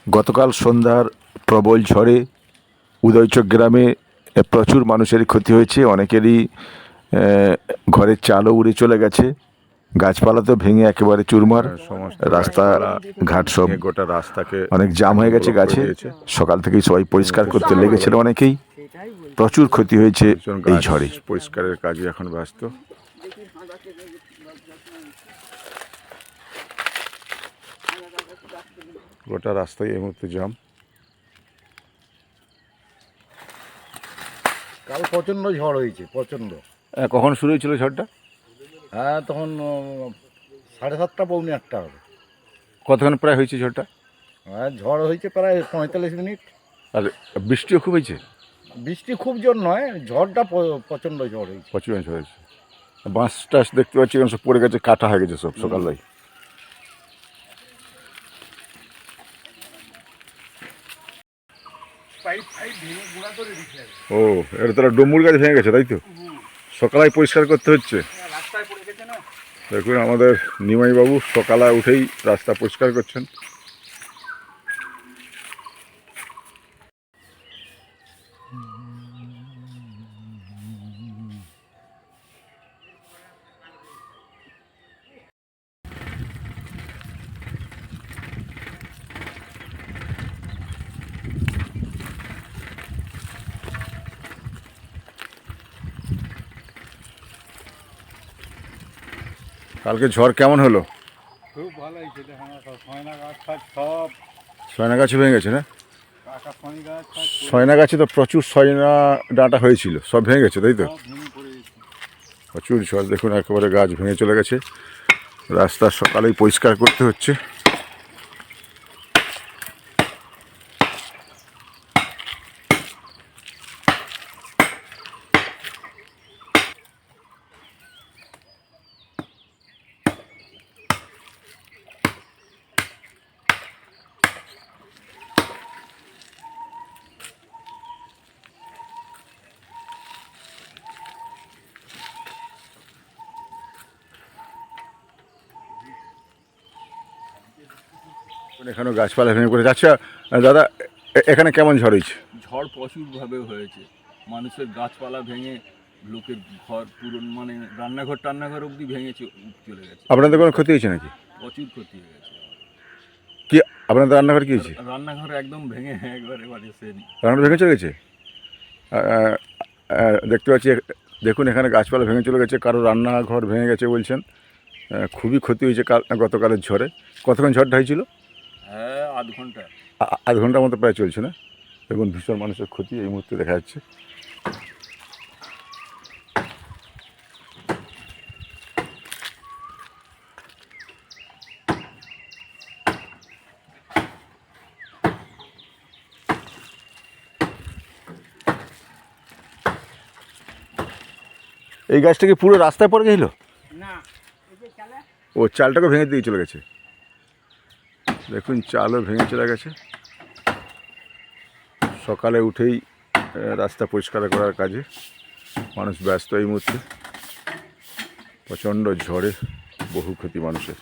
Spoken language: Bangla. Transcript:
গতকাল সন্ধ্যার প্রবল ঝড়ে উদয়চক গ্রামে প্রচুর মানুষেরই ক্ষতি হয়েছে। অনেকেরই ঘরের চালও উড়ে চলে গেছে, গাছপালা তো ভেঙে একেবারে চুরমার। রাস্তা ঘাট সব গোটা রাস্তাকে অনেক জাম হয়ে গেছে গাছে। সকাল থেকেই সবাই পরিষ্কার করতে লেগেছিল, অনেকেই প্রচুর ক্ষতি হয়েছে এই ঝড়ে। পরিষ্কারের কাজে এখন ব্যস্ত। গোটা রাস্তায় এই মুহূর্তে জাম। কাল প্রচণ্ড ঝড় হয়েছে, প্রচণ্ড। কখন শুরু হয়েছিল ঝড়টা? হ্যাঁ, তখন 7:30 পৌনে 8টা হবে। কতক্ষণ প্রায় হয়েছে ঝড়টা? হ্যাঁ, ঝড় হয়েছে প্রায় 45 মিনিট। আর বৃষ্টিও খুব হয়েছে? বৃষ্টি খুব জোর নয়, ঝড়টা প্রচণ্ড ঝড় হয়েছে। প্রচুর ঝড় হয়েছে। বাঁশ টাস দেখতে পাচ্ছি এখন সব পড়ে গেছে, কাটা হয়ে গেছে সব সকালবেলায়। ও, এটা তারা ডম্বুর গাছ ভেঙে গেছে, তাই তো? সকালে পরিষ্কার করতে হচ্ছে। দেখুন আমাদের নিমাইবাবু সকালে উঠেই রাস্তা পরিষ্কার করছেন। কালকে ঝড় কেমন হলো? খুব ভালো হয়েছে। সয়না গাছ সব, সয়না গাছে ভেঙে গেছে না? কাকাশনি গাছ সয়না গাছে তো প্রচুর সয়না ডাঁটা হয়েছিল, সব ভেঙে গেছে, তাই তো? ভেঙে পড়ে গেছে। প্রচুর ঝড়, দেখুন একেবারে গাছ ভেঙে চলে গেছে। রাস্তা সকালেই পরিষ্কার করতে হচ্ছে। এখানেও গাছপালা ভেঙে পড়েছে। আচ্ছা দাদা, এখানে কেমন ঝড় হয়েছে? ঝড় প্রচুরভাবে হয়েছে। মানুষের গাছপালা ভেঙে লোকের ঘর পুরো, মানে রান্নাঘর অবধি ভেঙে চলে গেছে। আপনাদের কোনো ক্ষতি হয়েছে নাকি? প্রচুর ক্ষতি হয়ে গেছে। কি আপনাদের রান্নাঘর কি হয়েছে? রান্নাঘর একদম ভেঙে একবারে রান্নাঘর ভেঙে চলে গেছে। দেখতে পাচ্ছি, দেখুন এখানে গাছপালা ভেঙে চলে গেছে, কারো রান্নাঘর ভেঙে গেছে বলছেন। খুবই ক্ষতি হয়েছে গতকালের ঝড়ে। কতক্ষণ ঝড়টা হয়েছিল? হ্যাঁ, আধ ঘন্টা। আধ ঘন্টার মতো প্রায় চলছে না? দেখুন ভীষণ মানুষের ক্ষতি এই মুহূর্তে দেখা যাচ্ছে। এই গাছটা কি পুরো রাস্তায় পড়ে গেছিল? না, ও, চালটাকে ভেঙে দিয়ে চলে গেছে। দেখুন চালও ভেঙে চলে গেছে। সকালে উঠেই রাস্তা পরিষ্কার করার কাজে মানুষ ব্যস্ত এই মুহূর্তে। প্রচণ্ড ঝড়ে বহু ক্ষতি মানুষের।